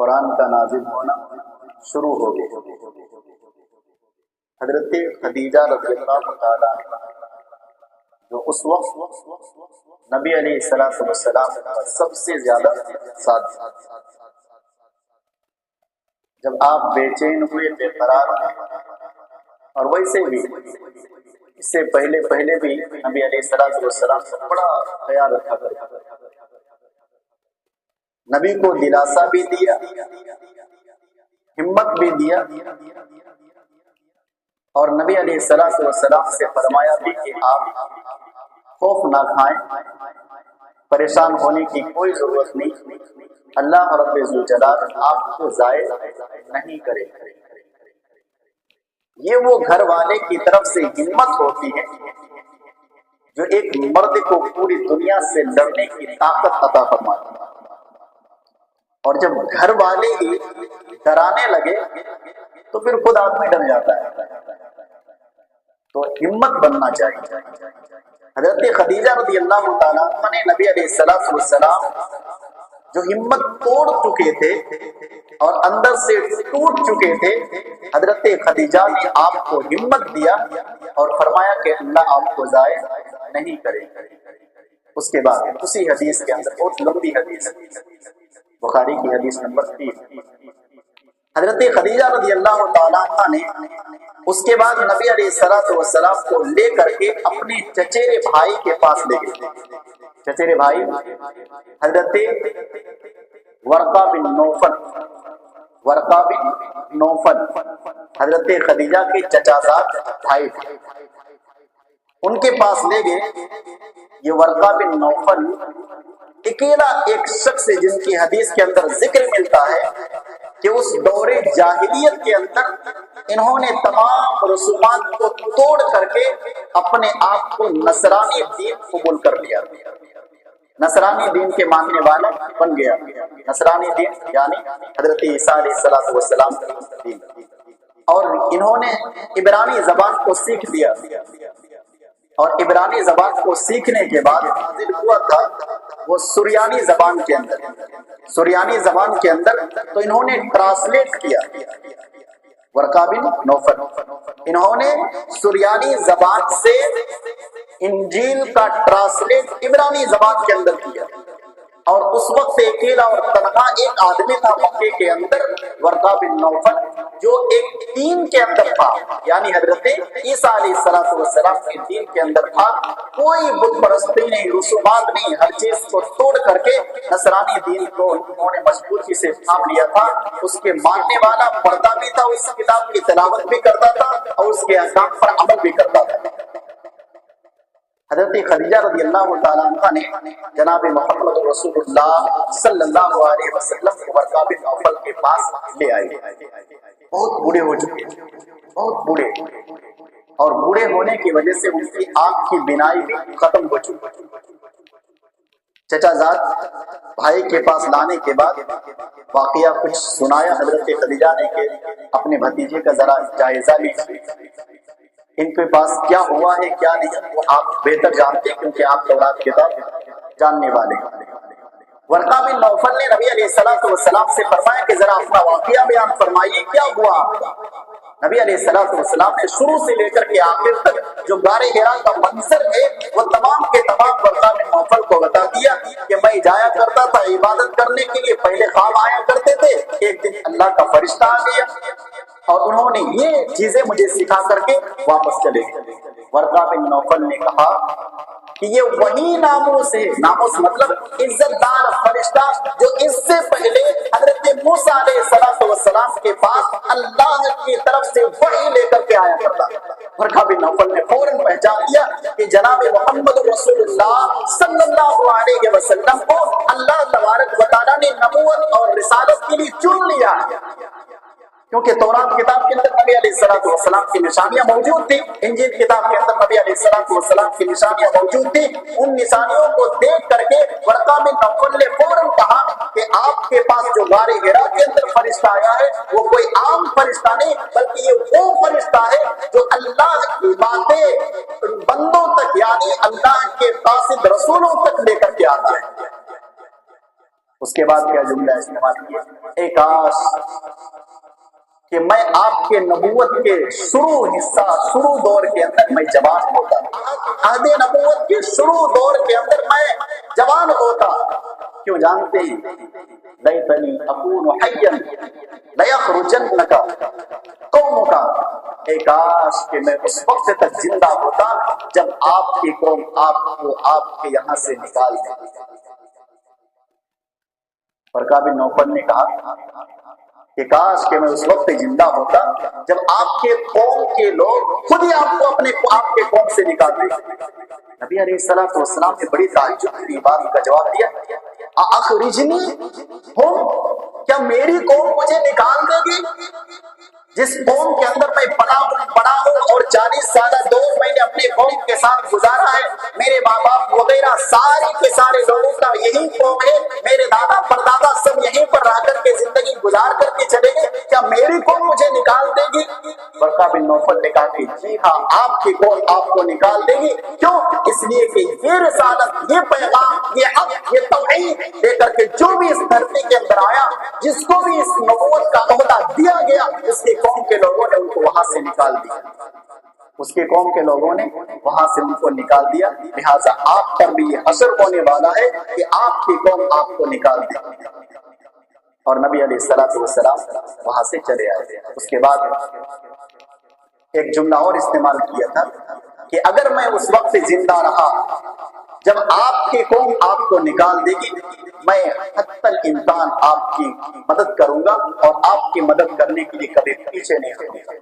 قرآن کا نازل ہونا شروع ہو گیا۔ حضرت خدیجہ رضی اللہ تعالیٰ جو اس وقت نبی علیہ السلام کا سب سے زیادہ ساتھ، جب آپ بے چین ہوئے، بے قرار ہوئے، اور ویسے بھی اس سے پہلے بھی نبی علیہ السلام کا بڑا خیال رکھا کرتے، نبی کو دلاسا بھی دیا، ہمت بھی دیا، اور نبی علیہ السلام سے فرمایا بھی کہ آپ خوف نہ کھائیں، پریشان ہونے کی کوئی ضرورت نہیں، اللہ رب ذوالجلال آپ کو ضائع نہیں کرے۔ یہ وہ گھر والے کی طرف سے ہمت ہوتی ہے جو ایک مرد کو پوری دنیا سے لڑنے کی طاقت عطا فرماتی ہے، اور جب گھر والے ہی ڈرانے لگے تو پھر خود آدمی ڈر جاتا ہے، تو ہمت بننا چاہیے۔ حضرت خدیجہ رضی اللہ تعالیٰ عنہ نے نبی علیہ السلام جو ہمت توڑ چکے تھے اور اندر سے ٹوٹ چکے تھے، حضرت خدیجہ نے آپ کو ہمت دیا اور فرمایا کہ اللہ آپ کو ضائع نہیں کرے۔ اس کے بعد اسی حدیث کے اندر، بہت لمبی حدیث، بخاری کی حدیث نمبر 3، حضرت خدیجہ رضی اللہ تعالیٰ عنہ نے اس کے بعد نبی علیہ السلام کو لے کر کے اپنے چچیرے بھائی کے پاس لے گئے۔ چچیرے بھائی حضرت ورقہ بن نوفل حضرت خدیجہ کے چچا زاد بھائی تھے، ان کے پاس لے گئے۔ یہ ورقہ بن نوفل اکیلا ایک شخص ہے جن کی حدیث کے اندر ذکر ملتا ہے کہ اس دور جاہلیت کے اندر انہوں نے تمام رسومات کو توڑ کر کے اپنے آپ کو نصرانی دین قبول کر لیا، نصرانی دین کے ماننے والا بن گیا۔ نصرانی دین یعنی حضرت عیسیٰ علیہ السلام کا دین، اور انہوں نے عبرانی زبان کو سیکھ لیا، اور عبرانی زبان کو سیکھنے کے بعد حاصل ہوا تھا وہ سریانی زبان کے اندر، سریانی زبان کے اندر تو انہوں نے ٹرانسلیٹ کیا۔ ورقہ بن نوفل انہوں نے سریانی زبان سے انجیل کا ٹرانسلیٹ عبرانی زبان کے اندر کیا، اور اس وقت اکیلا اور تنہا ایک آدمی تھا مکے کے اندر، ورقہ بن نوفل، جو ایک دین کے اندر تھا، یعنی حضرت عیسیٰ علیہ السلام کے دین کے اندر تھا، کوئی بت پرستی نہیں، رسومات نہیں، ہر چیز کو توڑ کر کے نصرانی دین کو انہوں نے مضبوطی سے تھام لیا تھا۔ اس کے ماننے والا پڑھتا بھی تھا، اس کتاب کی تلاوت بھی کرتا تھا، اور اس کے احکام پر عمل بھی کرتا تھا۔ حضرت خدیجہ رضی اللہ تعالیٰ عنہ نے جناب محمد رسول اللہ صلی اللہ علیہ وسلم کو ورقہ بن نوفل کے پاس لے آئے۔ بہت بوڑھے ہو چکے، بہت بوڑھے، اور بوڑھے ہونے کی وجہ سے ان کی آنکھ کی بینائی بھی ختم ہو چکی۔ چچا زاد بھائی کے پاس لانے کے بعد واقعہ کچھ سنایا حضرت خدیجہ نے کہ اپنے بھتیجے کا ذرا جائزہ لیجیے، ان کے پاس کیا ہوا ہے کیا نہیں، وہ آپ بہتر جانتے ہیں کیونکہ آپ تورات کتاب جاننے والے ہیں۔ ورقہ بن نوفل نے نبی علیہ السلام سے فرمایا کہ ذرا اپنا واقعہ بیان فرمائیے، کیا ہوا آپ کا؟ نبی علیہ السلام نے شروع سے لے کر کے آخر تک جو غار حرا کا منظر ہے وہ تمام کے تمام ورقہ بن نوفل کو بتا دیا کہ میں جایا کرتا تھا عبادت کرنے کے لیے، پہلے خواب آیا کرتے تھے، ایک دن اللہ کا فرشتہ آ گیا اور انہوں نے یہ چیزیں مجھے سکھا کر کے واپس چلے گئے۔ ورقہ بن نوفل نے کہا کہ یہ وہی ناموس ہے، ناموس مطلب عزت دار فرشتہ جو اس سے پہلے حضرت موسیٰ علیہ السلام کے پاس اللہ کی طرف سے وحی لے کر کے آیا کرتا۔ ورقہ بن نوفل نے فوراً پہچان لیا کہ جناب محمد رسول اللہ صلی اللہ علیہ وسلم کو اللہ تبارک و تعالیٰ نے نبوت اور رسالت کے لیے چن لیا ہے، کیونکہ تورات کتاب کے اندر نبی علیہ السلام کی نشانیاں موجود تھی، انجیل کتاب کے اندر نبی علیہ السلام کی نشانیاں موجود تھی۔ ان نشانیوں کو دیکھ کر کے ورقہ بن نوفل نے فوراً کہا کہ آپ کے پاس جو غار حرا کے اندر فرشتہ آیا ہے وہ کوئی عام فرشتہ نہیں، بلکہ یہ وہ فرشتہ ہے جو اللہ کی باتیں بندوں تک، یعنی اللہ کے قاصد رسولوں تک لے کر کے آتا ہے۔ اس کے بعد کیا جملہ استعمال کیا، اے کاش کہ میں آپ کے نبوت کے شروع دور کے اندر میں جوان ہوتا، عہد نبوت کے شروع دور کے اندر میں جوان ہوتا۔ کیوں جانتے ہیں، لیتنی اکون حیا لیخرجنک قومک، اے کاش کہ میں اس وقت تک زندہ ہوتا جب آپ کی قوم آپ کو آپ کے یہاں سے نکال دے۔ ورقہ بن نوفل نے کہا کہ کاش کہ میں اس وقت زندہ ہوتا جب آپ کے قوم کے لوگ خود ہی آپ کو آپ کے قوم سے نکال دیں۔ نبی علیہ السلام نے بڑی تعجب کی بات کا جواب دیا، اخرجنی ہم، کیا میری قوم مجھے نکال دے گی؟ جس قوم کے اندر میں بڑا ہوں اور 40 سالہ دور میں نے اپنے قوم کے ساتھ گزارا ہے، میرے ماں باپ وغیرہ سارے کے سارے لوگوں کا یہی قوم ہے، میرے دادا پردادا سب یہیں پر رہ کر کے زندگی گزار کر کے چلے گئے، کیا میری قوم مجھے نکال دے گی؟ ورقہ بن نوفل نے کہا کہ جی ہاں، آپ کی قوم آپ کو نکال دے گی۔ کیوں؟ اس لیے کہ یہ رسالت، یہ پیغام، یہ حق، یہ توحید لے کر کے جو بھی اس دھرتی کے اندر آیا، جس کو بھی اس نبوت کا عہدہ دیا گیا، اس کی قوم کے لوگوں نے ان کو وہاں سے نکال دیا، اس کے قوم کے لوگوں نے وہاں سے ان کو نکال دیا۔ لہٰذا آپ پر بھی یہ حشر ہونے والا ہے کہ آپ کی قوم آپ کو نکال دے۔ اور نبی علیہ السلام وہاں سے چلے آئے۔ اس کے بعد ایک جملہ اور استعمال کیا تھا کہ اگر میں اس وقت زندہ رہا جب آپ کی قوم آپ کو نکال دے گی، میں حتی الامکان آپ کی مدد کروں گا اور آپ کی مدد کرنے کے لیے کبھی پیچھے نہیں ہٹوں گا۔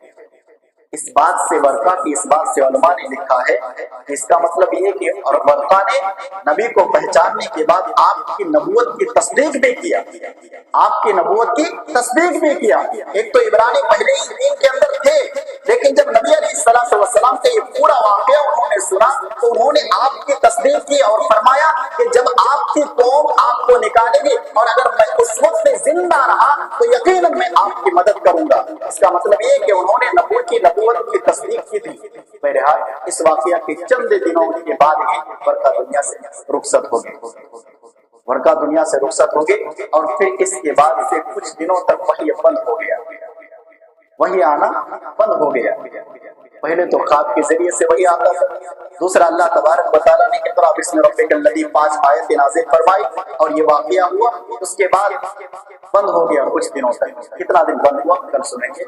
اس بات سے ورقہ کی اس بات سے علماء نے لکھا ہے کہ اس کا مطلب یہ ہے کہ اور ورقہ نے نبی کو پہچاننے کے بعد آپ کی نبوت کی تصدیق بھی کیا، آپ کی نبوت کی تصدیق بھی کیا۔ ایک تو عبرانی پہلے ہی دین کے اندر تھے، لیکن جب نبی علیہ السلام سے یہ پورا واقعہ انہوں نے سنا تو انہوں نے آپ کی تصدیق کی اور فرمایا کہ جب آپ کی قوم آپ کو نکالے گی اور اگر میں اس وقت زندہ رہا تو یقیناً میں آپ کی مدد کروں گا۔ اس کا مطلب یہ کہ انہوں نے نبوت کی تصدیق کی تھی۔ بہرحال اس واقعہ کے چند دنوں کے بعد ہی ورقہ دنیا سے رخصت ہو گئے، ورقہ دنیا سے رخصت ہو گئے، اور پھر اس کے بعد سے کچھ دنوں تک وحی بند ہو گیا، وحی آنا بند ہو گیا۔ پہلے تو خواب کے ذریعے سے وحی آتا تھا، دوسرا اللہ تبارک و تعالیٰ نے اقرأ باسم ربک الذی 5 آیتیں نازل فرمائی اور یہ واقعہ ہوا۔ اس کے بعد بند ہو گیا کچھ دنوں تک۔ کتنا دن بند ہوا کل سنیں گے۔